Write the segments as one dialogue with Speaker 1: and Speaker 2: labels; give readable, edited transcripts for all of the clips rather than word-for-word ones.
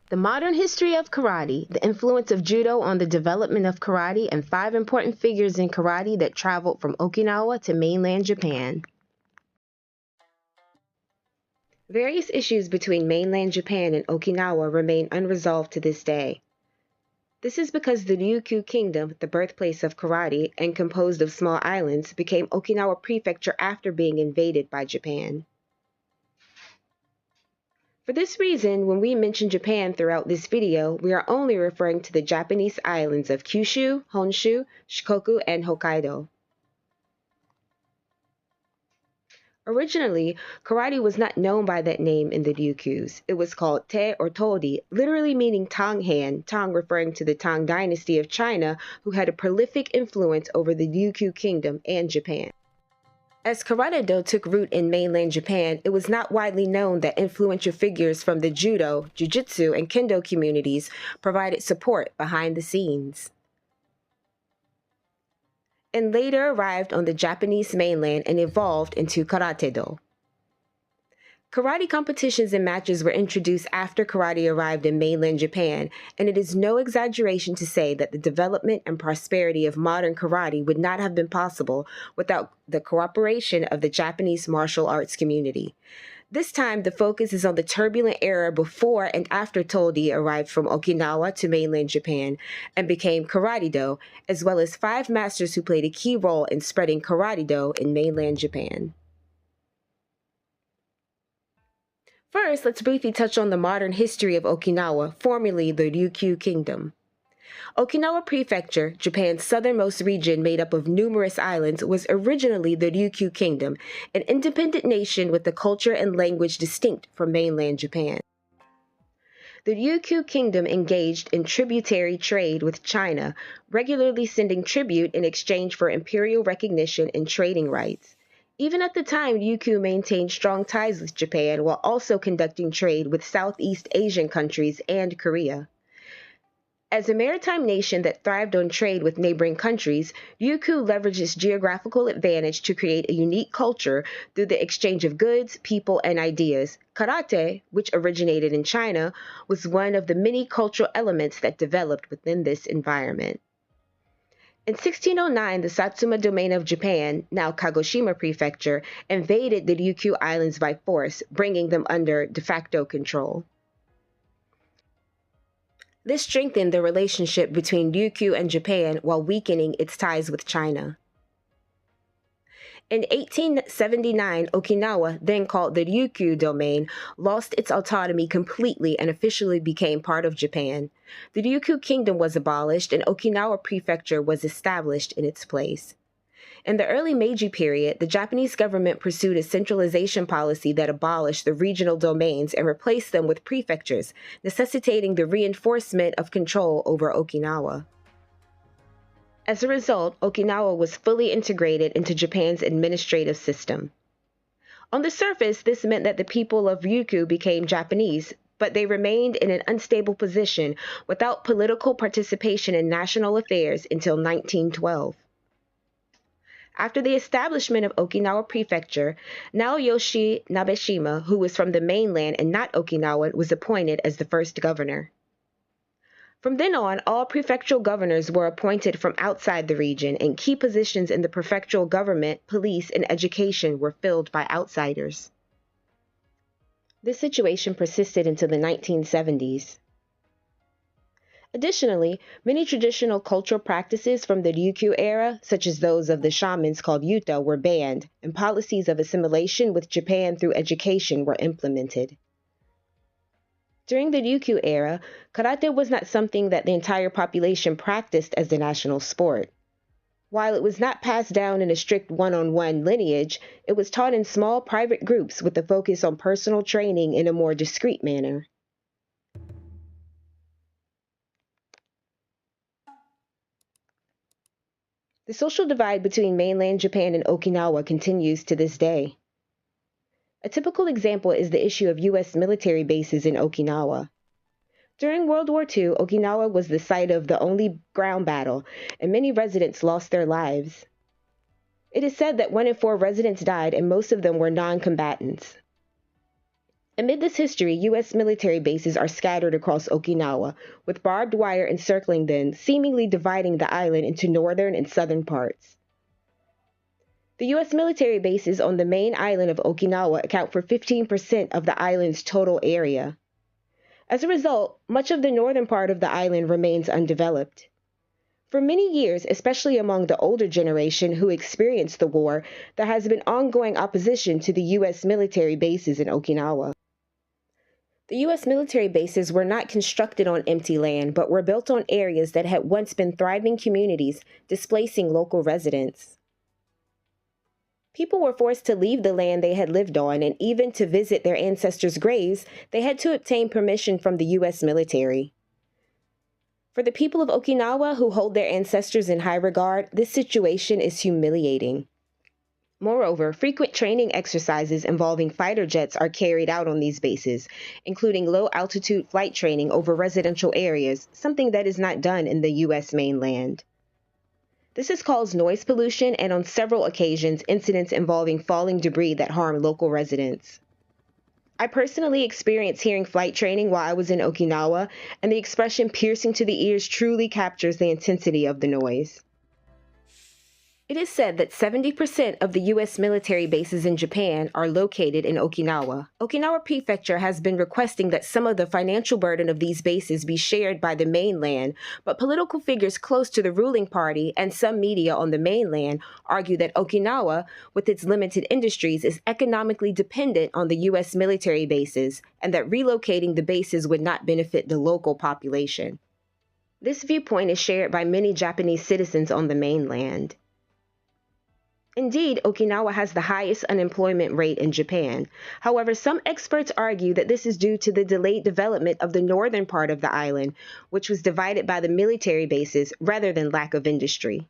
Speaker 1: The modern history of karate, the influence of judo on the development of karate, and 5 important figures in karate that traveled from Okinawa to mainland Japan. Various issues between mainland Japan and Okinawa remain unresolved to this day. This is because the Ryukyu Kingdom, the birthplace of karate and composed of small islands, became Okinawa Prefecture after being invaded by Japan. For this reason, when we mention Japan throughout this video, we are only referring to the Japanese islands of Kyushu, Honshu, Shikoku, and Hokkaido. Originally, karate was not known by that name in the Ryukyus. It was called te or todi, literally meaning Tang hand, Tang referring to the Tang dynasty of China, who had a prolific influence over the Ryukyu Kingdom and Japan. As karate-do took root in mainland Japan, it was not widely known that influential figures from the judo, jujutsu, and kendo communities provided support behind the scenes, and later arrived on the Japanese mainland and evolved into karate-do. Karate competitions and matches were introduced after karate arrived in mainland Japan, and it is no exaggeration to say that the development and prosperity of modern karate would not have been possible without the cooperation of the Japanese martial arts community. This time, the focus is on the turbulent era before and after Todi arrived from Okinawa to mainland Japan and became karate-do, as well as 5 masters who played a key role in spreading karate-do in mainland Japan. First, let's briefly touch on the modern history of Okinawa, formerly the Ryukyu Kingdom. Okinawa Prefecture, Japan's southernmost region made up of numerous islands, was originally the Ryukyu Kingdom, an independent nation with a culture and language distinct from mainland Japan. The Ryukyu Kingdom engaged in tributary trade with China, regularly sending tribute in exchange for imperial recognition and trading rights. Even at the time, Ryukyu maintained strong ties with Japan while also conducting trade with Southeast Asian countries and Korea. As a maritime nation that thrived on trade with neighboring countries, Ryukyu leveraged its geographical advantage to create a unique culture through the exchange of goods, people, and ideas. Karate, which originated in China, was one of the many cultural elements that developed within this environment. In 1609, the Satsuma domain of Japan, now Kagoshima Prefecture, invaded the Ryukyu Islands by force, bringing them under de facto control. This strengthened the relationship between Ryukyu and Japan while weakening its ties with China. In 1879, Okinawa, then called the Ryukyu domain, lost its autonomy completely and officially became part of Japan. The Ryukyu Kingdom was abolished and Okinawa Prefecture was established in its place. In the early Meiji period, the Japanese government pursued a centralization policy that abolished the regional domains and replaced them with prefectures, necessitating the reinforcement of control over Okinawa. As a result, Okinawa was fully integrated into Japan's administrative system. On the surface, this meant that the people of Ryukyu became Japanese, but they remained in an unstable position without political participation in national affairs until 1912. After the establishment of Okinawa Prefecture, Naoyoshi Nabeshima, who was from the mainland and not Okinawa, was appointed as the first governor. From then on, all prefectural governors were appointed from outside the region, and key positions in the prefectural government, police, and education were filled by outsiders. This situation persisted until the 1970s. Additionally, many traditional cultural practices from the Ryukyu era, such as those of the shamans called yuta, were banned, and policies of assimilation with Japan through education were implemented. During the Ryukyu era, karate was not something that the entire population practiced as the national sport. While it was not passed down in a strict one-on-one lineage, it was taught in small private groups with a focus on personal training in a more discreet manner. The social divide between mainland Japan and Okinawa continues to this day. A typical example is the issue of U.S. military bases in Okinawa. During World War II, Okinawa was the site of the only ground battle, and many residents lost their lives. It is said that 1 in 4 residents died, and most of them were non-combatants. Amid this history, U.S. military bases are scattered across Okinawa, with barbed wire encircling them, seemingly dividing the island into northern and southern parts. The U.S. military bases on the main island of Okinawa account for 15% of the island's total area. As a result, much of the northern part of the island remains undeveloped. For many years, especially among the older generation who experienced the war, there has been ongoing opposition to the U.S. military bases in Okinawa. The U.S. military bases were not constructed on empty land, but were built on areas that had once been thriving communities, displacing local residents. People were forced to leave the land they had lived on, and even to visit their ancestors' graves, they had to obtain permission from the U.S. military. For the people of Okinawa who hold their ancestors in high regard, this situation is humiliating. Moreover, frequent training exercises involving fighter jets are carried out on these bases, including low-altitude flight training over residential areas, something that is not done in the U.S. mainland. This has caused noise pollution and on several occasions incidents involving falling debris that harm local residents. I personally experienced hearing flight training while I was in Okinawa, and the expression piercing to the ears truly captures the intensity of the noise. It is said that 70% of the U.S. military bases in Japan are located in Okinawa. Okinawa Prefecture has been requesting that some of the financial burden of these bases be shared by the mainland, but political figures close to the ruling party and some media on the mainland argue that Okinawa, with its limited industries, is economically dependent on the U.S. military bases, and that relocating the bases would not benefit the local population. This viewpoint is shared by many Japanese citizens on the mainland. Indeed, Okinawa has the highest unemployment rate in Japan. However, some experts argue that this is due to the delayed development of the northern part of the island, which was divided by the military bases rather than lack of industry.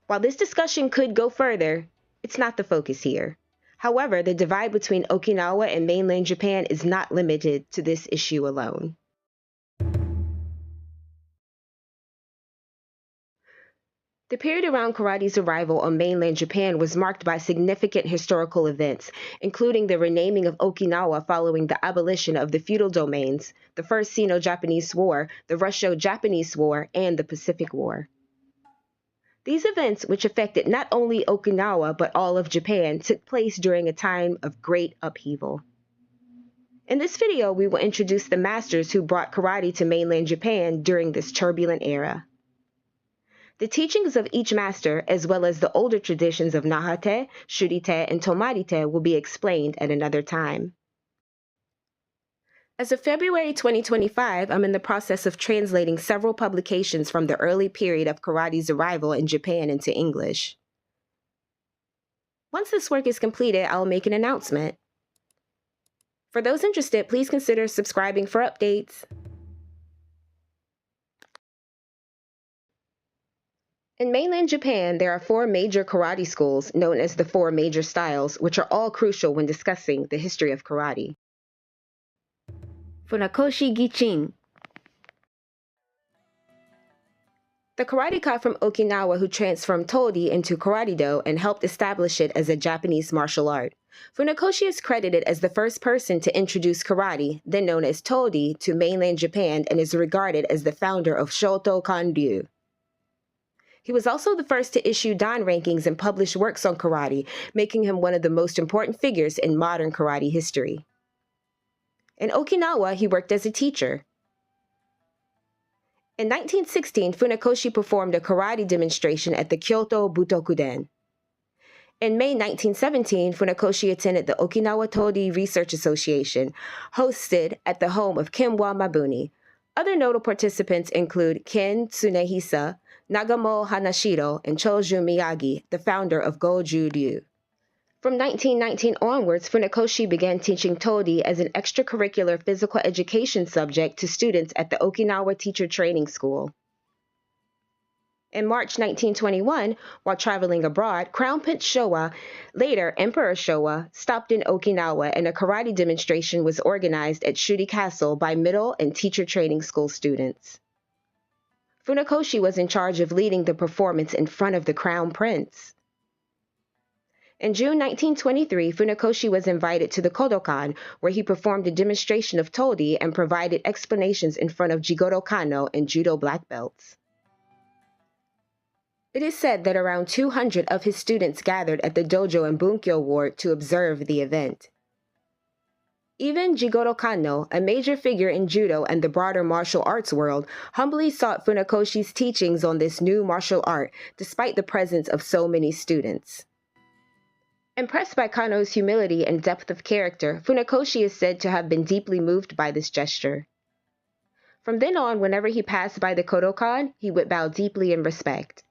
Speaker 1: While this discussion could go further, it's not the focus here. However, the divide between Okinawa and mainland Japan is not limited to this issue alone. The period around karate's arrival on mainland Japan was marked by significant historical events, including the renaming of Okinawa following the abolition of the feudal domains, the First Sino-Japanese War, the Russo-Japanese War, and the Pacific War. These events, which affected not only Okinawa but all of Japan, took place during a time of great upheaval. In this video, we will introduce the masters who brought karate to mainland Japan during this turbulent era. The teachings of each master, as well as the older traditions of Naha-te, Shuri-te, and Tomari-te, will be explained at another time. As of February 2025, I'm in the process of translating several publications from the early period of karate's arrival in Japan into English. Once this work is completed, I'll make an announcement. For those interested, please consider subscribing for updates. In mainland Japan, there are 4 major karate schools known as the 4 major styles, which are all crucial when discussing the history of karate. Funakoshi Gichin. The karateka from Okinawa who transformed Todi into Karate-do and helped establish it as a Japanese martial art. Funakoshi is credited as the first person to introduce karate, then known as Todi, to mainland Japan and is regarded as the founder of Shotokan Karate. He was also the first to issue dan rankings and publish works on karate, making him one of the most important figures in modern karate history. In Okinawa, he worked as a teacher. In 1916, Funakoshi performed a karate demonstration at the Kyoto Butokuden. In May 1917, Funakoshi attended the Okinawa Todi Research Association, hosted at the home of Kenwa Mabuni. Other notable participants include Ken Tsunehisa, Nagamo Hanashiro, and Chojun Miyagi, the founder of Goju-Ryu. From 1919 onwards, Funakoshi began teaching Todi as an extracurricular physical education subject to students at the Okinawa Teacher Training School. In March 1921, while traveling abroad, Crown Prince Showa, later Emperor Showa, stopped in Okinawa and a karate demonstration was organized at Shuri Castle by middle and teacher training school students. Funakoshi was in charge of leading the performance in front of the Crown Prince. In June 1923, Funakoshi was invited to the Kodokan, where he performed a demonstration of Todi and provided explanations in front of Jigoro Kano and Judo black belts. It is said that around 200 of his students gathered at the dojo in Bunkyo Ward to observe the event. Even Jigoro Kano, a major figure in judo and the broader martial arts world, humbly sought Funakoshi's teachings on this new martial art, despite the presence of so many students. Impressed by Kano's humility and depth of character, Funakoshi is said to have been deeply moved by this gesture. From then on, whenever he passed by the Kodokan, he would bow deeply in respect.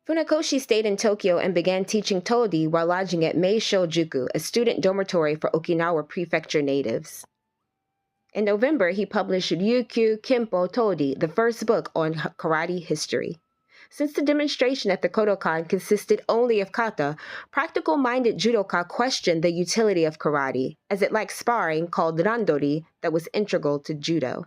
Speaker 1: Funakoshi stayed in Tokyo and began teaching Todi while lodging at Meisho-juku, a student dormitory for Okinawa prefecture natives. In November, he published Ryukyu Kimpo Todi, the first book on karate history. Since the demonstration at the Kodokan consisted only of kata, practical-minded judoka questioned the utility of karate, as it lacked sparring called randori that was integral to judo.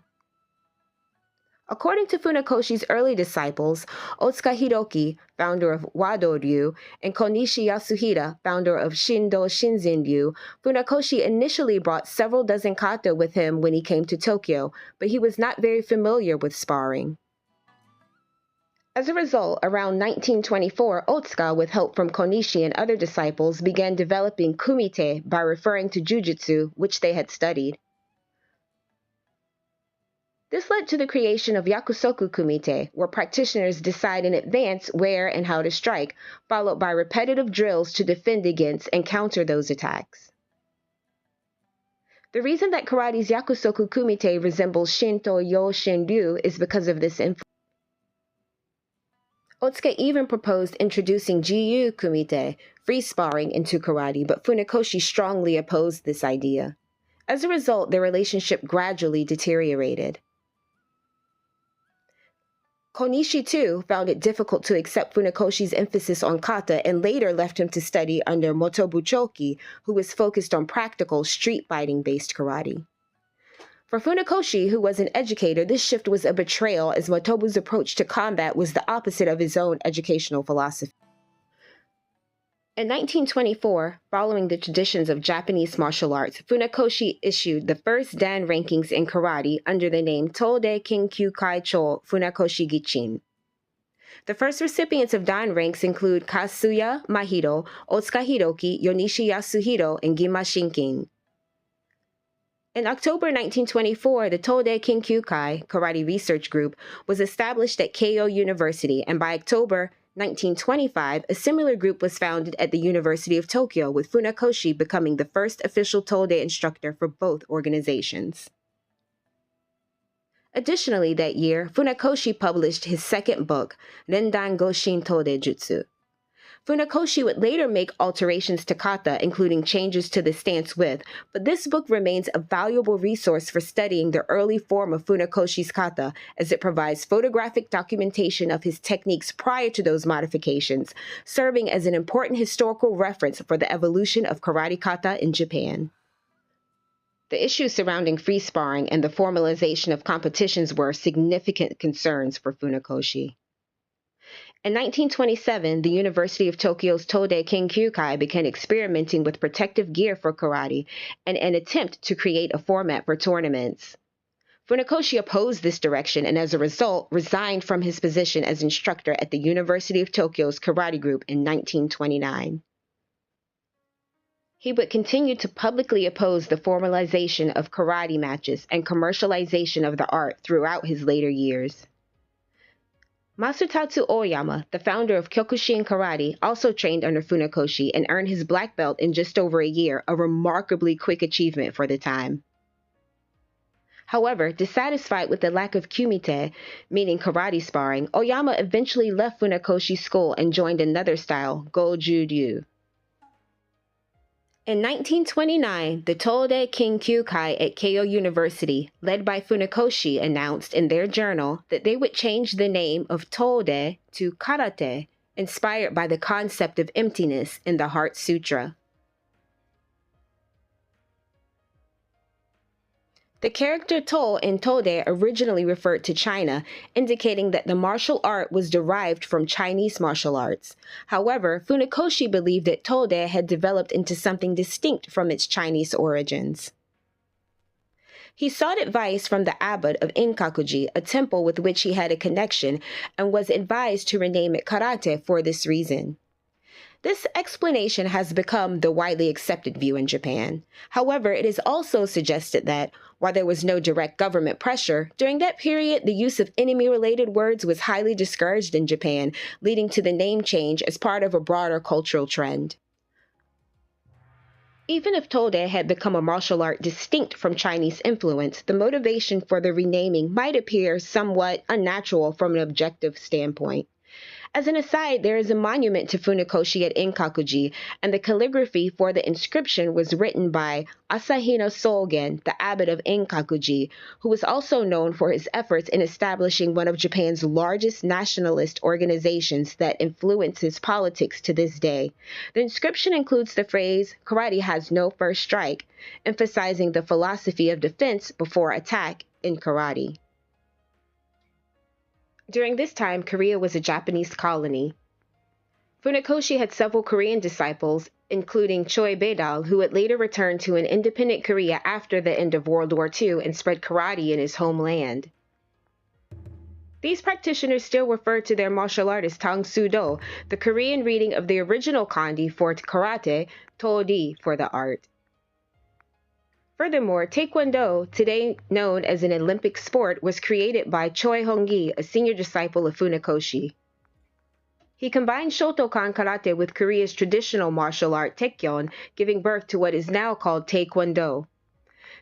Speaker 1: According to Funakoshi's early disciples, Otsuka Hiroki, founder of Wado-Ryu, and Konishi Yasuhira, founder of Shindo Shinzen-ryu, Funakoshi initially brought several dozen kata with him when he came to Tokyo, but he was not very familiar with sparring. As a result, around 1924, Otsuka, with help from Konishi and other disciples, began developing kumite by referring to jujutsu, which they had studied. This led to the creation of yakusoku kumite, where practitioners decide in advance where and how to strike, followed by repetitive drills to defend against and counter those attacks. The reason that karate's yakusoku kumite resembles Shinto-Ryu is because of this influence. Otsuka even proposed introducing Jiu kumite, free sparring, into karate, but Funakoshi strongly opposed this idea. As a result, their relationship gradually deteriorated. Konishi, too, found it difficult to accept Funakoshi's emphasis on kata and later left him to study under Motobu Chōki, who was focused on practical, street fighting-based karate. For Funakoshi, who was an educator, this shift was a betrayal as Motobu's approach to combat was the opposite of his own educational philosophy. In 1924, following the traditions of Japanese martial arts, Funakoshi issued the first Dan rankings in karate under the name Tode Kinkyū Kaichō Funakoshi Gichin. The first recipients of Dan ranks include Kasuya Mahito, Otsuka Hiroki, Yonishi Yasuhiro, and Gima Shinkin. In October 1924, the Tode Kinkyūkai Karate Research Group was established at Keio University, and by October 1925, a similar group was founded at the University of Tokyo, with Funakoshi becoming the first official Tode instructor for both organizations. Additionally, that year, Funakoshi published his second book, Rendan Goshin Tode Jutsu. Funakoshi would later make alterations to kata, including changes to the stance width, but this book remains a valuable resource for studying the early form of Funakoshi's kata, as it provides photographic documentation of his techniques prior to those modifications, serving as an important historical reference for the evolution of karate kata in Japan. The issues surrounding free sparring and the formalization of competitions were significant concerns for Funakoshi. In 1927, the University of Tokyo's Tode Kinkyūkai began experimenting with protective gear for karate in an attempt to create a format for tournaments. Funakoshi opposed this direction and, as a result, resigned from his position as instructor at the University of Tokyo's karate group in 1929. He would continue to publicly oppose the formalization of karate matches and commercialization of the art throughout his later years. Masutatsu Oyama, the founder of Kyokushin Karate, also trained under Funakoshi and earned his black belt in just over a year, a remarkably quick achievement for the time. However, dissatisfied with the lack of kumite, meaning karate sparring, Oyama eventually left Funakoshi's school and joined another style, Goju-Ryu. In 1929, the Tode Kinkyūkai at Keio University, led by Funakoshi, announced in their journal that they would change the name of Tode to Karate, inspired by the concept of emptiness in the Heart Sutra. The character To in Tode originally referred to China, indicating that the martial art was derived from Chinese martial arts. However, Funakoshi believed that Tode had developed into something distinct from its Chinese origins. He sought advice from the abbot of Inkakuji, a temple with which he had a connection, and was advised to rename it karate for this reason. This explanation has become the widely accepted view in Japan. However, it is also suggested that, while there was no direct government pressure, during that period the use of enemy-related words was highly discouraged in Japan, leading to the name change as part of a broader cultural trend. Even if Tode had become a martial art distinct from Chinese influence, the motivation for the renaming might appear somewhat unnatural from an objective standpoint. As an aside, there is a monument to Funakoshi at Inkakuji, and the calligraphy for the inscription was written by Asahino Sogen, the abbot of Inkakuji, who was also known for his efforts in establishing one of Japan's largest nationalist organizations that influences politics to this day. The inscription includes the phrase, "Karate has no first strike," emphasizing the philosophy of defense before attack in karate. During this time, Korea was a Japanese colony. Funakoshi had several Korean disciples, including Choi Baedal, who would later return to an independent Korea after the end of World War II and spread karate in his homeland. These practitioners still refer to their martial art as Tangsudo, the Korean reading of the original kanji for karate, Todi for the art. Furthermore, Taekwondo, today known as an Olympic sport, was created by Choi Hong-gi, a senior disciple of Funakoshi. He combined Shotokan Karate with Korea's traditional martial art Taekyon, giving birth to what is now called Taekwondo.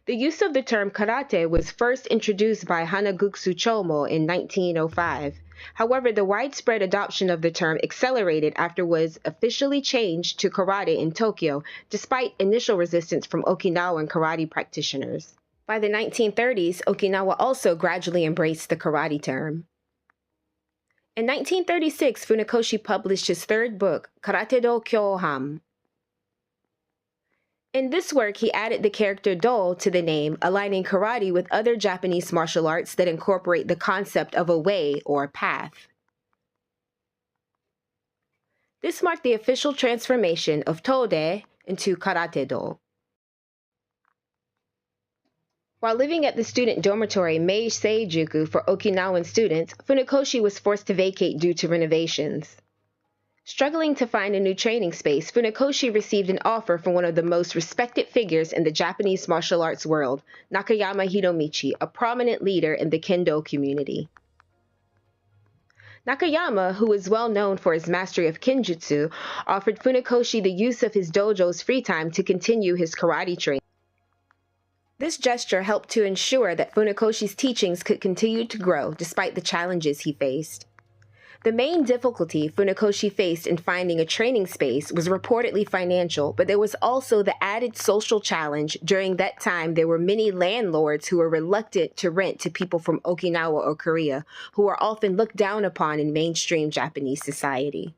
Speaker 1: The use of the term karate was first introduced by Hanaguksu Chomo in 1905. However, the widespread adoption of the term accelerated after it was officially changed to karate in Tokyo, despite initial resistance from Okinawan karate practitioners. By the 1930s, Okinawa also gradually embraced the karate term. In 1936, Funakoshi published his third book, Karate-do Kyoham. In this work, he added the character Do to the name, aligning karate with other Japanese martial arts that incorporate the concept of a way or path. This marked the official transformation of Tode into Karate-do. While living at the student dormitory Meisei-juku for Okinawan students, Funakoshi was forced to vacate due to renovations. Struggling to find a new training space, Funakoshi received an offer from one of the most respected figures in the Japanese martial arts world, Nakayama Hiromichi, a prominent leader in the kendo community. Nakayama, who is well known for his mastery of kenjutsu, offered Funakoshi the use of his dojo's free time to continue his karate training. This gesture helped to ensure that Funakoshi's teachings could continue to grow despite the challenges he faced. The main difficulty Funakoshi faced in finding a training space was reportedly financial, but there was also the added social challenge. During that time, there were many landlords who were reluctant to rent to people from Okinawa or Korea, who were often looked down upon in mainstream Japanese society.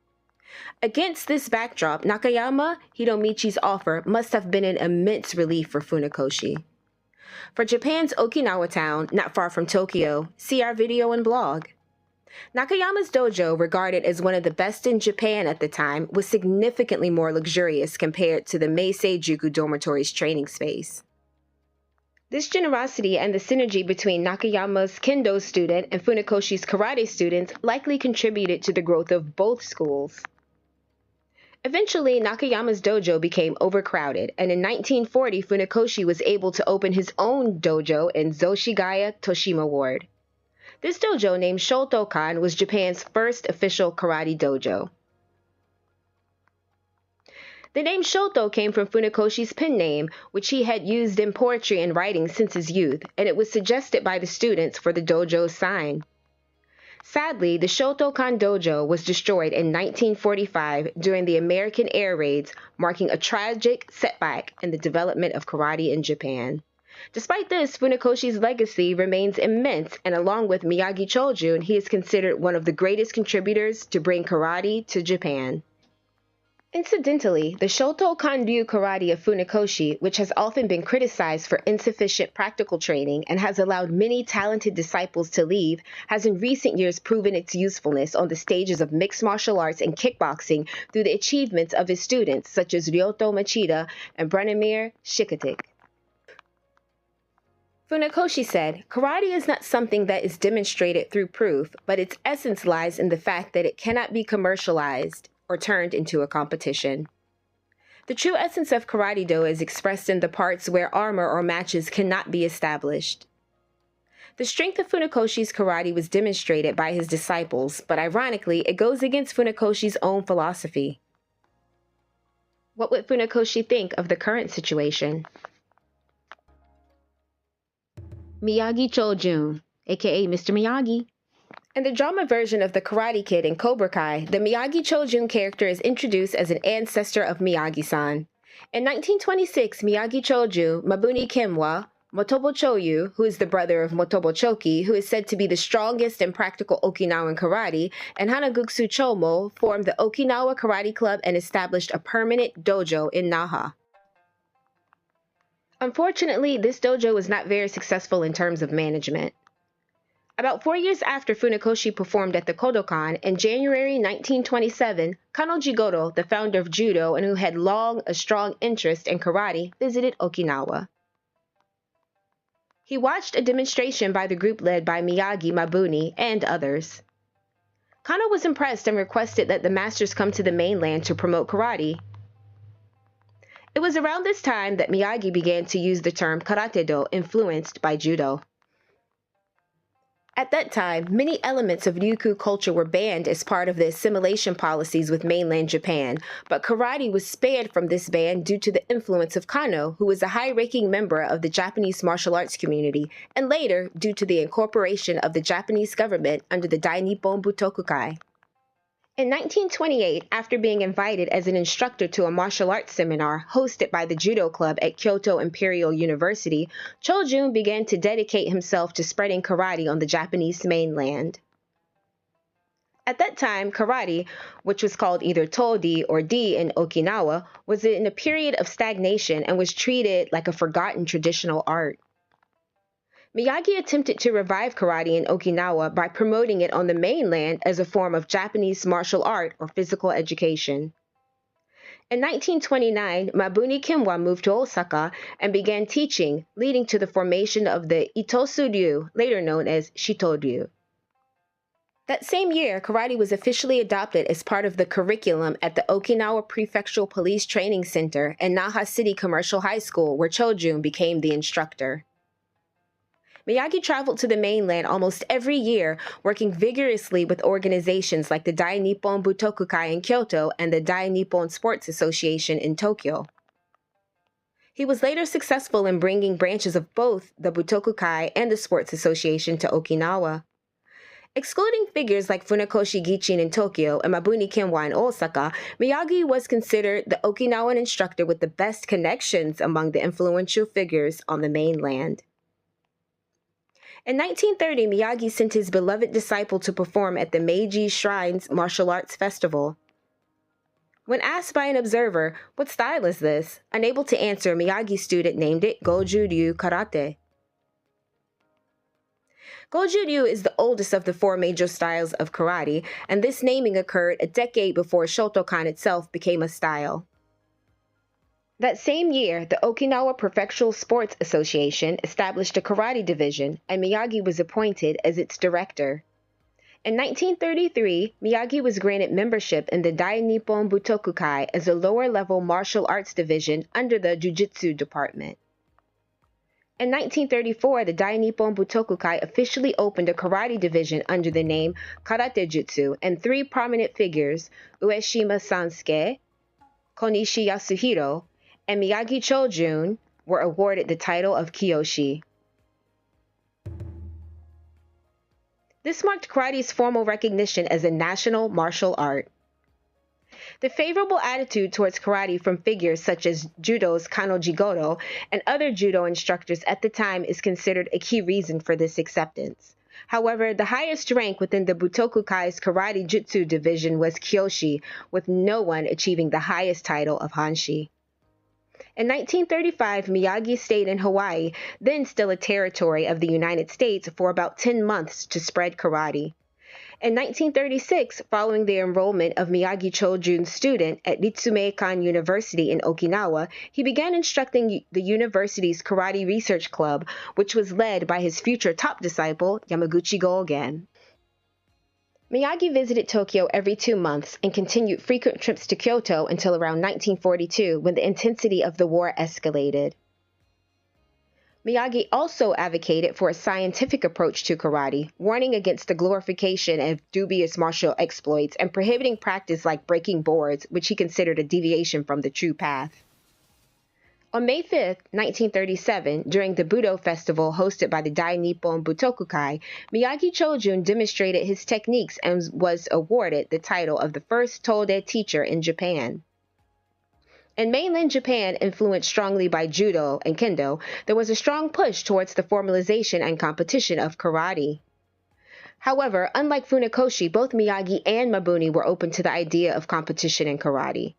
Speaker 1: Against this backdrop, Nakayama Hiromichi's offer must have been an immense relief for Funakoshi. For Japan's Okinawa town, not far from Tokyo, see our video and blog. Nakayama's dojo, regarded as one of the best in Japan at the time, was significantly more luxurious compared to the Meisei-juku dormitory's training space. This generosity and the synergy between Nakayama's kendo student and Funakoshi's karate students likely contributed to the growth of both schools. Eventually, Nakayama's dojo became overcrowded, and in 1940, Funakoshi was able to open his own dojo in Zoshigaya, Toshima Ward. This dojo, named Shotokan, was Japan's first official karate dojo. The name Shoto came from Funakoshi's pen name, which he had used in poetry and writing since his youth, and it was suggested by the students for the dojo's sign. Sadly, the Shotokan dojo was destroyed in 1945 during the American air raids, marking a tragic setback in the development of karate in Japan. Despite this, Funakoshi's legacy remains immense, and along with Miyagi Chojun, he is considered one of the greatest contributors to bring karate to Japan. Incidentally, the Shotokan Karate of Funakoshi, which has often been criticized for insufficient practical training and has allowed many talented disciples to leave, has in recent years proven its usefulness on the stages of mixed martial arts and kickboxing through the achievements of his students such as Ryoto Machida and Branimir Shikotic. Funakoshi said, "Karate is not something that is demonstrated through proof, but its essence lies in the fact that it cannot be commercialized or turned into a competition. The true essence of Karate-do is expressed in the parts where armor or matches cannot be established." The strength of Funakoshi's karate was demonstrated by his disciples, but ironically, it goes against Funakoshi's own philosophy. What would Funakoshi think of the current situation? Miyagi Chojun, aka Mr. Miyagi. In the drama version of The Karate Kid in Cobra Kai, the Miyagi Chojun character is introduced as an ancestor of Miyagi-san. In 1926, Miyagi Chojun Mabuni Kenwa Motobu, who is the brother of Motobu Chōki, who is said to be the strongest and practical Okinawan karate, and Hanaguksu Chomo formed the Okinawa Karate Club and established a permanent dojo in Naha. Unfortunately, this dojo was not very successful in terms of management. About 4 years after Funakoshi performed at the Kodokan, in January 1927, Kano Jigoro, the founder of Judo and who had long a strong interest in karate, visited Okinawa. He watched a demonstration by the group led by Miyagi Mabuni and others. Kano was impressed and requested that the masters come to the mainland to promote karate. It was around this time that Miyagi began to use the term karate-do, influenced by judo. At that time, many elements of Ryukyu culture were banned as part of the assimilation policies with mainland Japan, but karate was spared from this ban due to the influence of Kano, who was a high-ranking member of the Japanese martial arts community, and later due to the incorporation of the Japanese government under the Dai Nippon Butokukai. In 1928, after being invited as an instructor to a martial arts seminar hosted by the Judo Club at Kyoto Imperial University, Chojun began to dedicate himself to spreading karate on the Japanese mainland. At that time, karate, which was called either Todi or Di in Okinawa, was in a period of stagnation and was treated like a forgotten traditional art. Miyagi attempted to revive karate in Okinawa by promoting it on the mainland as a form of Japanese martial art or physical education. In 1929, Mabuni Kenwa moved to Osaka and began teaching, leading to the formation of the Itosu-Ryu, later known as Shito-Ryu. That same year, karate was officially adopted as part of the curriculum at the Okinawa Prefectural Police Training Center and Naha City Commercial High School, where Chojun became the instructor. Miyagi traveled to the mainland almost every year, working vigorously with organizations like the Dai Nippon Butokukai in Kyoto and the Dai Nippon Sports Association in Tokyo. He was later successful in bringing branches of both the Butokukai and the Sports Association to Okinawa. Excluding figures like Funakoshi Gichin in Tokyo and Mabuni Kenwa in Osaka, Miyagi was considered the Okinawan instructor with the best connections among the influential figures on the mainland. In 1930, Miyagi sent his beloved disciple to perform at the Meiji Shrine's Martial Arts Festival. When asked by an observer, "What style is this?" unable to answer, Miyagi's student named it Goju-Ryu Karate. Goju-Ryu is the oldest of the four major styles of karate, and this naming occurred a decade before Shotokan itself became a style. That same year, the Okinawa Prefectural Sports Association established a karate division, and Miyagi was appointed as its director. In 1933, Miyagi was granted membership in the Dai Nippon Butokukai as a lower-level martial arts division under the jujutsu department. In 1934, the Dai Nippon Butokukai officially opened a karate division under the name Karate Jutsu, and three prominent figures, Ueshima Sansuke, Konishi Yasuhiro, and Miyagi Chojun, were awarded the title of Kiyoshi. This marked karate's formal recognition as a national martial art. The favorable attitude towards karate from figures such as Judo's Kano Jigoro and other judo instructors at the time is considered a key reason for this acceptance. However, the highest rank within the Butokukai's karate jutsu division was Kyoshi, with no one achieving the highest title of Hanshi. In 1935, Miyagi stayed in Hawaii, then still a territory of the United States, for about 10 months to spread karate. In 1936, following the enrollment of Miyagi Chojun's student at Ritsumeikan University in Okinawa, he began instructing the university's karate research club, which was led by his future top disciple, Yamaguchi Gogen. Miyagi visited Tokyo every 2 months and continued frequent trips to Kyoto until around 1942, when the intensity of the war escalated. Miyagi also advocated for a scientific approach to karate, warning against the glorification of dubious martial exploits and prohibiting practice like breaking boards, which he considered a deviation from the true path. On May 5, 1937, during the Budo Festival hosted by the Dai Nippon Butokukai, Miyagi Chojun demonstrated his techniques and was awarded the title of the first Tode teacher in Japan. In mainland Japan, influenced strongly by Judo and Kendo, there was a strong push towards the formalization and competition of karate. However, unlike Funakoshi, both Miyagi and Mabuni were open to the idea of competition in karate.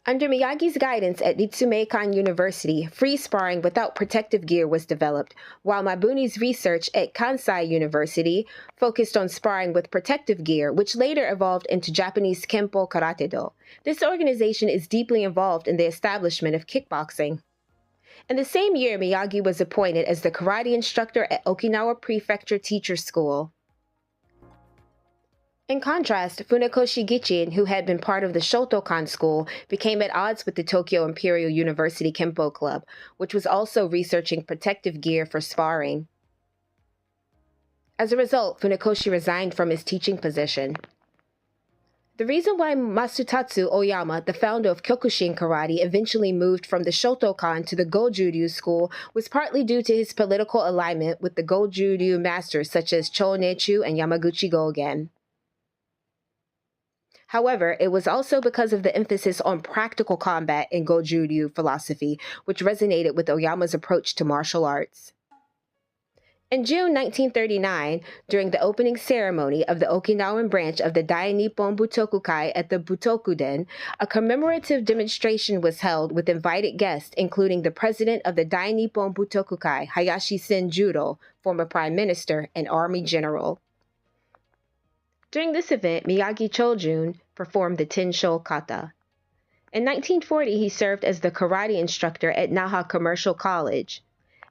Speaker 1: Under Miyagi's guidance at Ritsumeikan University, free sparring without protective gear was developed, while Mabuni's research at Kansai University focused on sparring with protective gear, which later evolved into Japanese Kempo Karate-do. This organization is deeply involved in the establishment of kickboxing. In the same year, Miyagi was appointed as the karate instructor at Okinawa Prefecture Teacher School. In contrast, Funakoshi Gichin, who had been part of the Shotokan school, became at odds with the Tokyo Imperial University Kempo Club, which was also researching protective gear for sparring. As a result, Funakoshi resigned from his teaching position. The reason why Masutatsu Oyama, the founder of Kyokushin Karate, eventually moved from the Shotokan to the Goju-Ryu school was partly due to his political alignment with the Goju-Ryu masters such as Cho-Nechu and Yamaguchi Gogen. However, it was also because of the emphasis on practical combat in Goju-Ryu philosophy, which resonated with Oyama's approach to martial arts. In June 1939, during the opening ceremony of the Okinawan branch of the Dai Nippon Butokukai at the Butokuden, a commemorative demonstration was held with invited guests, including the president of the Dai Nippon Butokukai, Hayashi Senjuro, former prime minister and army general. During this event, Miyagi Chojun performed the Tensho Kata. In 1940, he served as the karate instructor at Naha Commercial College.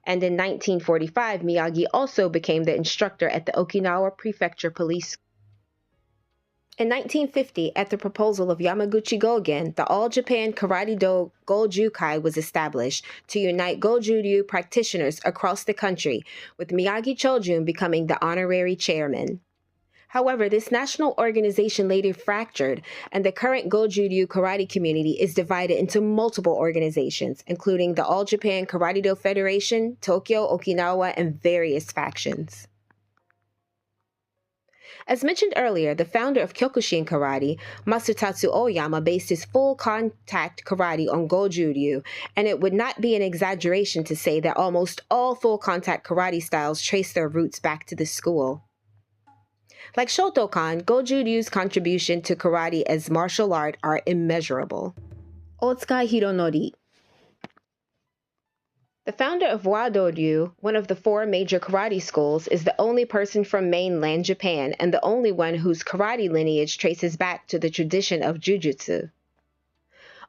Speaker 1: And in 1945, Miyagi also became the instructor at the Okinawa Prefecture Police. In 1950, at the proposal of Yamaguchi Gogen, the All-Japan Karate-do Goju-kai was established to unite Goju-Ryu practitioners across the country, with Miyagi Chojun becoming the honorary chairman. However, this national organization later fractured, and the current Goju-Ryu karate community is divided into multiple organizations, including the All-Japan Karate-do Federation, Tokyo, Okinawa, and various factions. As mentioned earlier, the founder of Kyokushin Karate, Masutatsu Oyama, based his full-contact karate on Goju-Ryu, and it would not be an exaggeration to say that almost all full-contact karate styles trace their roots back to this school. Like Shotokan, Goju-Ryu's contribution to karate as martial art are immeasurable. Otsuka Hironori. The founder of Wado-Ryu, one of the 4 major karate schools, is the only person from mainland Japan and the only one whose karate lineage traces back to the tradition of jujutsu.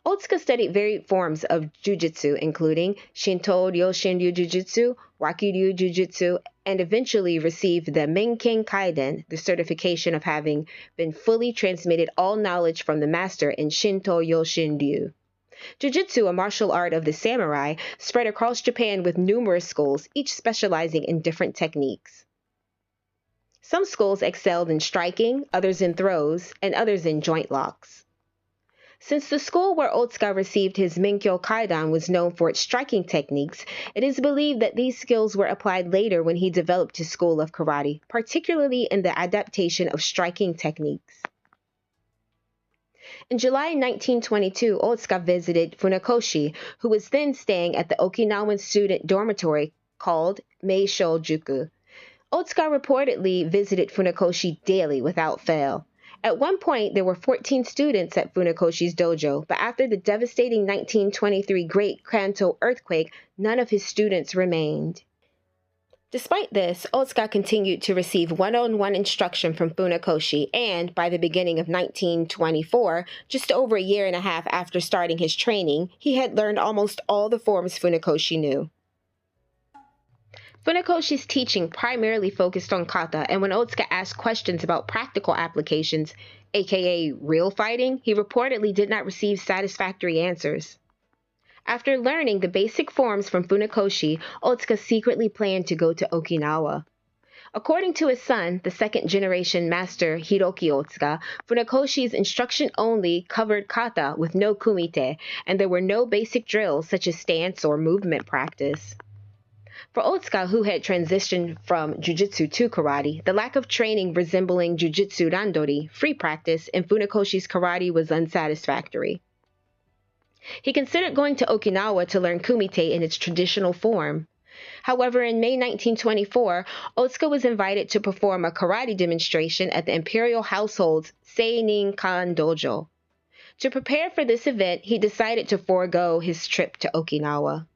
Speaker 1: Otsuka studied varied forms of jujutsu, including Shinto-Ryoshin-ryu jujutsu, Wakiryu jujutsu, and eventually received the Menken Kaiden, the certification of having been fully transmitted all knowledge from the master in Shinto-Ryoshin-ryu. Jujutsu, a martial art of the samurai, spread across Japan with numerous schools, each specializing in different techniques. Some schools excelled in striking, others in throws, and others in joint locks. Since the school where Otsuka received his Menkyo Kaidan was known for its striking techniques, it is believed that these skills were applied later when he developed his school of karate, particularly in the adaptation of striking techniques. In July 1922, Otsuka visited Funakoshi, who was then staying at the Okinawan student dormitory called Meisho-juku. Otsuka reportedly visited Funakoshi daily without fail. At one point, there were 14 students at Funakoshi's dojo, but after the devastating 1923 Great Kanto earthquake, none of his students remained. Despite this, Otsuka continued to receive one-on-one instruction from Funakoshi, and by the beginning of 1924, just over a year and a half after starting his training, he had learned almost all the forms Funakoshi knew. Funakoshi's teaching primarily focused on kata, and when Otsuka asked questions about practical applications, aka real fighting, he reportedly did not receive satisfactory answers. After learning the basic forms from Funakoshi, Otsuka secretly planned to go to Okinawa. According to his son, the second-generation master Hiroki Otsuka, Funakoshi's instruction only covered kata with no kumite, and there were no basic drills such as stance or movement practice. For Otsuka, who had transitioned from jujutsu to karate, the lack of training resembling jujutsu randori, free practice, in Funakoshi's karate was unsatisfactory. He considered going to Okinawa to learn kumite in its traditional form. However, in May 1924, Otsuka was invited to perform a karate demonstration at the imperial household's Seinin-kan dojo. To prepare for this event, he decided to forego his trip to Okinawa.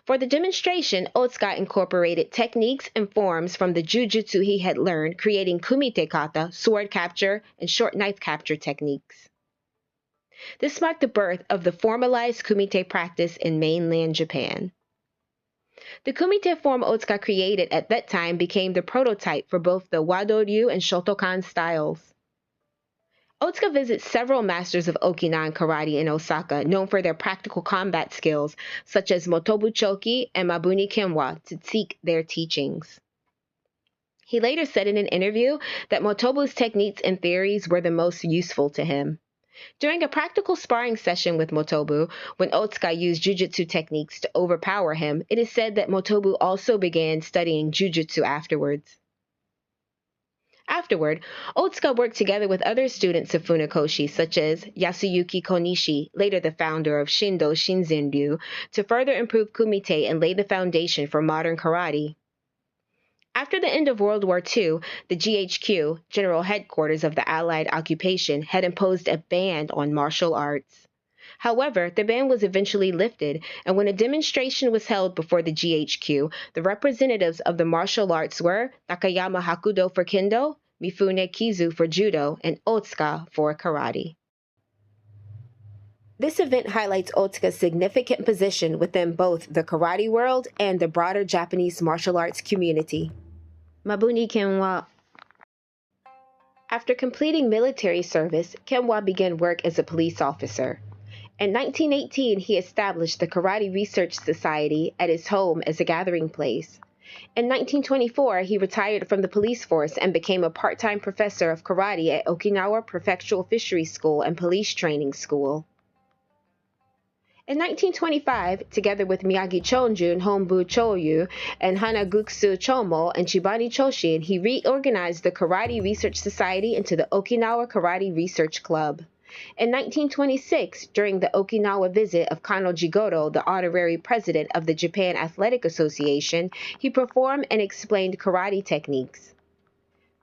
Speaker 1: For the demonstration, Otsuka incorporated techniques and forms from the jujutsu he had learned, creating kumite kata, sword capture, and short knife capture techniques. This marked the birth of the formalized kumite practice in mainland Japan. The kumite form Otsuka created at that time became the prototype for both the Wado-Ryu and Shotokan styles. Otsuka visits several masters of Okinawan karate in Osaka, known for their practical combat skills, such as Motobu Chōki and Mabuni Kenwa, to seek their teachings. He later said in an interview that Motobu's techniques and theories were the most useful to him. During a practical sparring session with Motobu, when Otsuka used jujutsu techniques to overpower him, it is said that Motobu also began studying jujutsu afterwards. Afterward, Otsuka worked together with other students of Funakoshi, such as Yasuyuki Konishi, later the founder of Shindo Shinzen-ryu, to further improve kumite and lay the foundation for modern karate. After the end of World War II, the GHQ, General Headquarters of the Allied occupation, had imposed a ban on martial arts. However, the ban was eventually lifted, and when a demonstration was held before the GHQ, the representatives of the martial arts were Takayama Hakudo for kendo, Mifune Kizu for judo, and Otsuka for karate. This event highlights Otsuka's significant position within both the karate world and the broader Japanese martial arts community. Mabuni Kenwa. After completing military service, Kenwa began work as a police officer. In 1918, he established the Karate Research Society at his home as a gathering place. In 1924, he retired from the police force and became a part-time professor of karate at Okinawa Prefectural Fisheries School and Police Training School. In 1925, together with Miyagi Chonjun Honbu Choryu and Hanaguksu Chomo and Chibani Choshin, he reorganized the Karate Research Society into the Okinawa Karate Research Club. In 1926, during the Okinawa visit of Kano Jigoro, the honorary president of the Japan Athletic Association, he performed and explained karate techniques.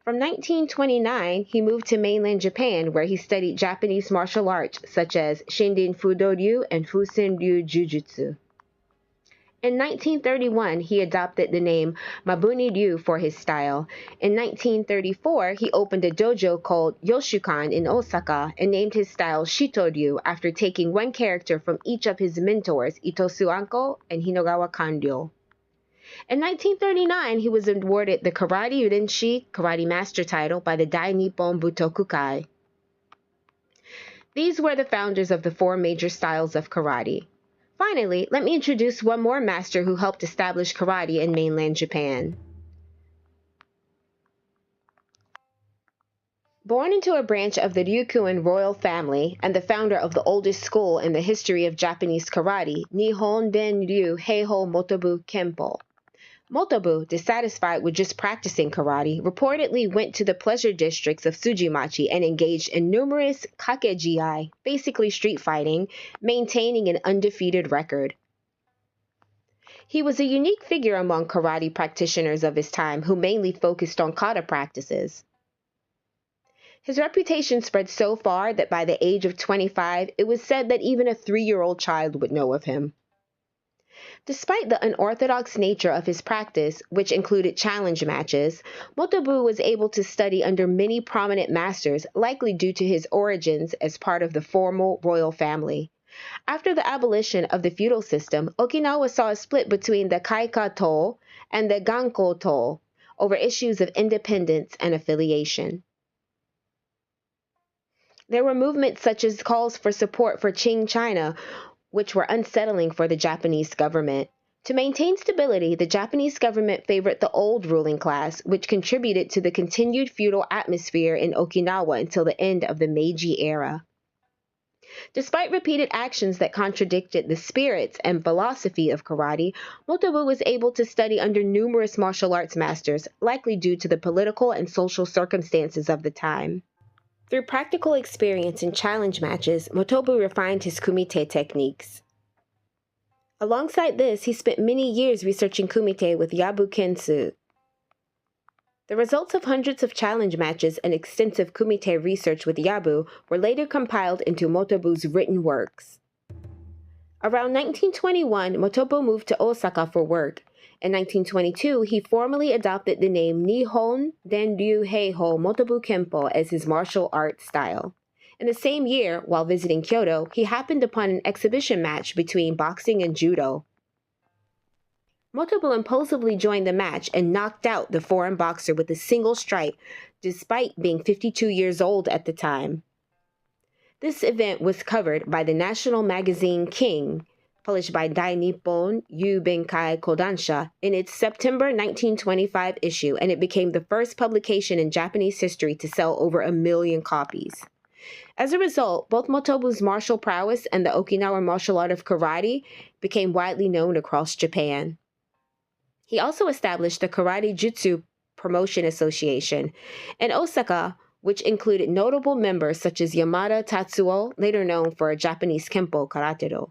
Speaker 1: From 1929, he moved to mainland Japan, where he studied Japanese martial arts such as Shinden Fudo-Ryu and Fusen-Ryu Jujutsu. In 1931, he adopted the name Mabuni-Ryu for his style. In 1934, he opened a dojo called Yoshukan in Osaka and named his style Shito-Ryu after taking one character from each of his mentors, Itosu Anko and Hinogawa Kanryo. In 1939, he was awarded the Karate Urenshi Karate Master title by the Dai Nippon Butokukai. These were the founders of the four major styles of karate. Finally, let me introduce one more master who helped establish karate in mainland Japan. Born into a branch of the Ryukyuan royal family and the founder of the oldest school in the history of Japanese karate, Nihon Ben-ryu Heiho Motobu Kempo. Motobu, dissatisfied with just practicing karate, reportedly went to the pleasure districts of Sujimachi and engaged in numerous kakeji, basically street fighting, maintaining an undefeated record. He was a unique figure among karate practitioners of his time who mainly focused on kata practices. His reputation spread so far that by the age of 25, it was said that even a 3-year-old child would know of him. Despite the unorthodox nature of his practice, which included challenge matches, Motobu was able to study under many prominent masters, likely due to his origins as part of the formal royal family. After the abolition of the feudal system, Okinawa saw a split between the Kaika-to and the Ganko-to over issues of independence and affiliation. There were movements such as calls for support for Qing China, which were unsettling for the Japanese government. To maintain stability, the Japanese government favored the old ruling class, which contributed to the continued feudal atmosphere in Okinawa until the end of the Meiji era. Despite repeated actions that contradicted the spirits and philosophy of karate, Motobu was able to study under numerous martial arts masters, likely due to the political and social circumstances of the time. Through practical experience in challenge matches, Motobu refined his kumite techniques. Alongside this, he spent many years researching kumite with Yabu Kensu. The results of hundreds of challenge matches and extensive kumite research with Yabu were later compiled into Motobu's written works. Around 1921, Motobu moved to Osaka for work. In 1922, he formally adopted the name Nihon Denryu Heiho Motobu Kempo as his martial arts style. In the same year, while visiting Kyoto, he happened upon an exhibition match between boxing and judo. Motobu impulsively joined the match and knocked out the foreign boxer with a single strike, despite being 52 years old at the time. This event was covered by the national magazine King, published by Dai Nippon Yubenkai Kodansha, in its September 1925 issue, and it became the first publication in Japanese history to sell over 1 million copies. As a result, both Motobu's martial prowess and the Okinawan martial art of karate became widely known across Japan. He also established the Karate Jutsu Promotion Association in Osaka, which included notable members such as Yamada Tatsuo, later known for Japanese Kempo Karate-do.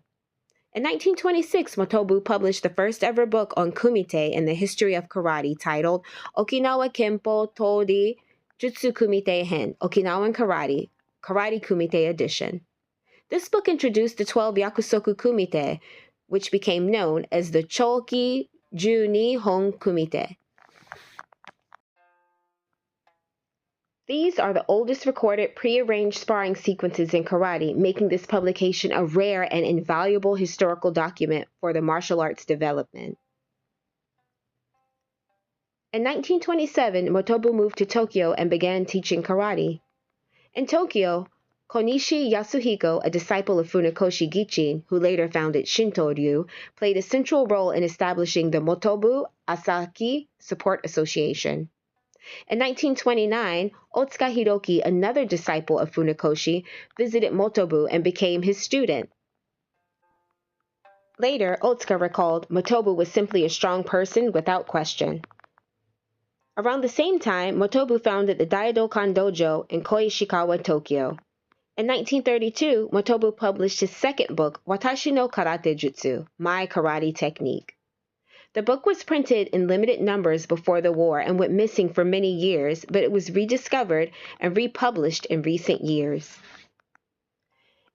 Speaker 1: In 1926, Motobu published the first ever book on kumite in the history of karate titled Okinawa Kempo Tori Jutsu Kumite Hen, Okinawan Karate, Karate Kumite Edition. This book introduced the 12 Yakusoku Kumite, which became known as the Chōki Ju-ni-hon Kumite. These are the oldest recorded prearranged sparring sequences in karate, making this publication a rare and invaluable historical document for the martial arts development. In 1927, Motobu moved to Tokyo and began teaching karate. In Tokyo, Konishi Yasuhiko, a disciple of Funakoshi Gichin, who later founded Shito-Ryu, played a central role in establishing the Motobu Asaki Support Association. In 1929, Otsuka Hiroki, another disciple of Funakoshi, visited Motobu and became his student. Later, Otsuka recalled, Motobu was simply a strong person without question. Around the same time, Motobu founded the Daidokan Dojo in Koishikawa, Tokyo. In 1932, Motobu published his second book, Watashi no Karate Jutsu, My Karate Technique. The book was printed in limited numbers before the war and went missing for many years, but it was rediscovered and republished in recent years.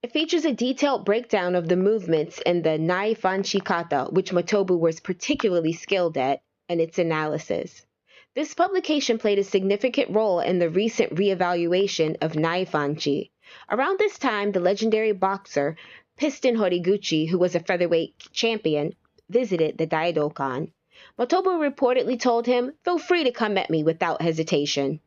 Speaker 1: It features a detailed breakdown of the movements in the Nai Fanchi Kata, which Motobu was particularly skilled at, and its analysis. This publication played a significant role in the recent reevaluation of Nai Fanchi. Around this time, the legendary boxer Piston Horiguchi, who was a featherweight champion, visited the Daidokan. Motobu reportedly told him, "Feel free to come at me without hesitation."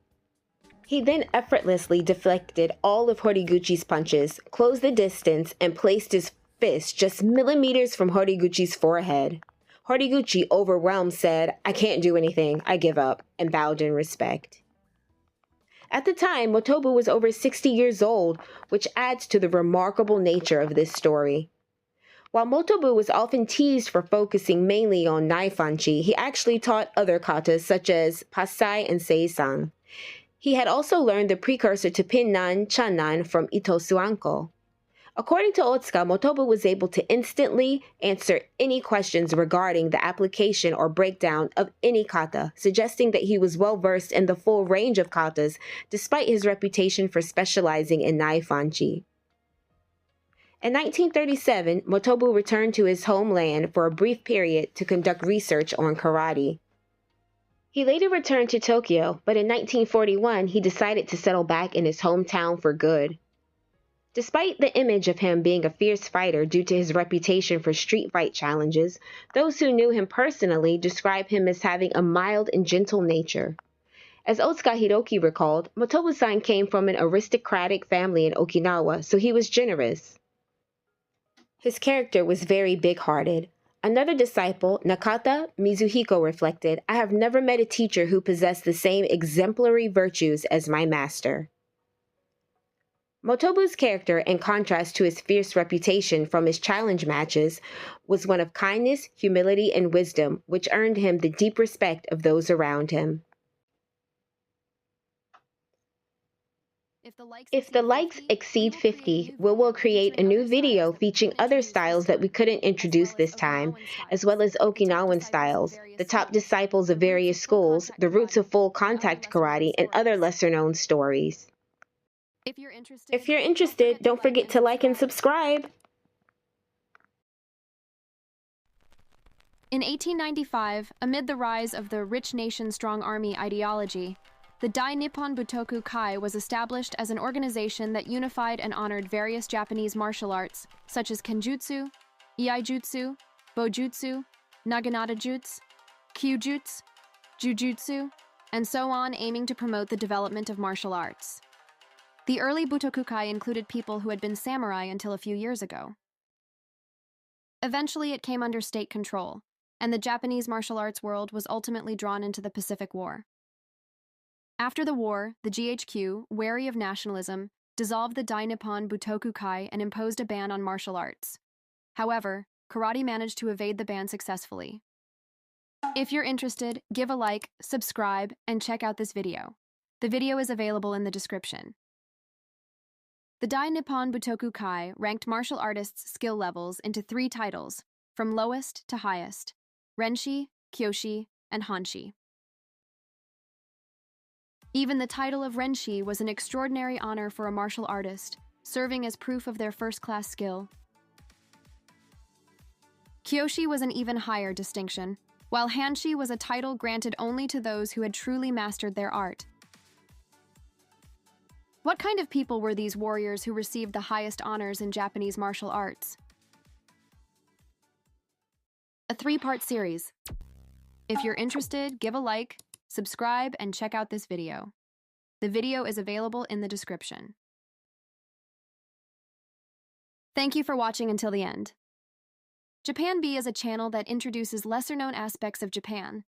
Speaker 1: He then effortlessly deflected all of Horiguchi's punches, closed the distance, and placed his fist just millimeters from Horiguchi's forehead. Horiguchi, overwhelmed, said, "I can't do anything, I give up," and bowed in respect. At the time, Motobu was over 60 years old, which adds to the remarkable nature of this story. While Motobu was often teased for focusing mainly on Nai Fanchi, he actually taught other katas such as Pasai and Seisang. He had also learned the precursor to Pinnan Channan from Ito Suanko. According to Otsuka, Motobu was able to instantly answer any questions regarding the application or breakdown of any kata, suggesting that he was well versed in the full range of katas despite his reputation for specializing in naifanchi. In 1937, Motobu returned to his homeland for a brief period to conduct research on karate. He later returned to Tokyo, but in 1941 he decided to settle back in his hometown for good. Despite the image of him being a fierce fighter due to his reputation for street fight challenges, those who knew him personally describe him as having a mild and gentle nature. As Otsuka Hiroki recalled, Motobu-san came from an aristocratic family in Okinawa, so he was generous. His character was very big-hearted. Another disciple, Nakata Mizuhiko, reflected, "I have never met a teacher who possessed the same exemplary virtues as my master." Motobu's character, in contrast to his fierce reputation from his challenge matches, was one of kindness, humility, and wisdom, which earned him the deep respect of those around him. If the likes exceed 50, we will create a new video featuring other styles that we couldn't introduce this time, as well as Okinawan styles, the top disciples of various schools, the roots of full contact karate, and other lesser-known stories. If you're interested, don't forget to like and subscribe.
Speaker 2: In 1895, amid the rise of the rich nation strong army ideology, the Dai Nippon Butoku Kai was established as an organization that unified and honored various Japanese martial arts, such as kenjutsu, iaijutsu, bojutsu, naginata jutsu, kyujutsu, jujutsu, and so on, aiming to promote the development of martial arts. The early Butoku Kai included people who had been samurai until a few years ago. Eventually, it came under state control, and the Japanese martial arts world was ultimately drawn into the Pacific War. After the war, the GHQ, wary of nationalism, dissolved the Dai Nippon Butoku Kai and imposed a ban on martial arts. However, karate managed to evade the ban successfully. If you're interested, give a like, subscribe, and check out this video. The video is available in the description. The Dai Nippon Butoku Kai ranked martial artists' skill levels into 3 titles, from lowest to highest: Renshi, Kyoshi, and Hanshi. Even the title of Renshi was an extraordinary honor for a martial artist, serving as proof of their first-class skill. Kyoshi was an even higher distinction, while Hanshi was a title granted only to those who had truly mastered their art. What kind of people were these warriors who received the highest honors in Japanese martial arts? A 3-part series. If you're interested, give a like, subscribe, and check out this video. The video is available in the description. Thank you for watching until the end. Japan B is a channel that introduces lesser-known aspects of Japan,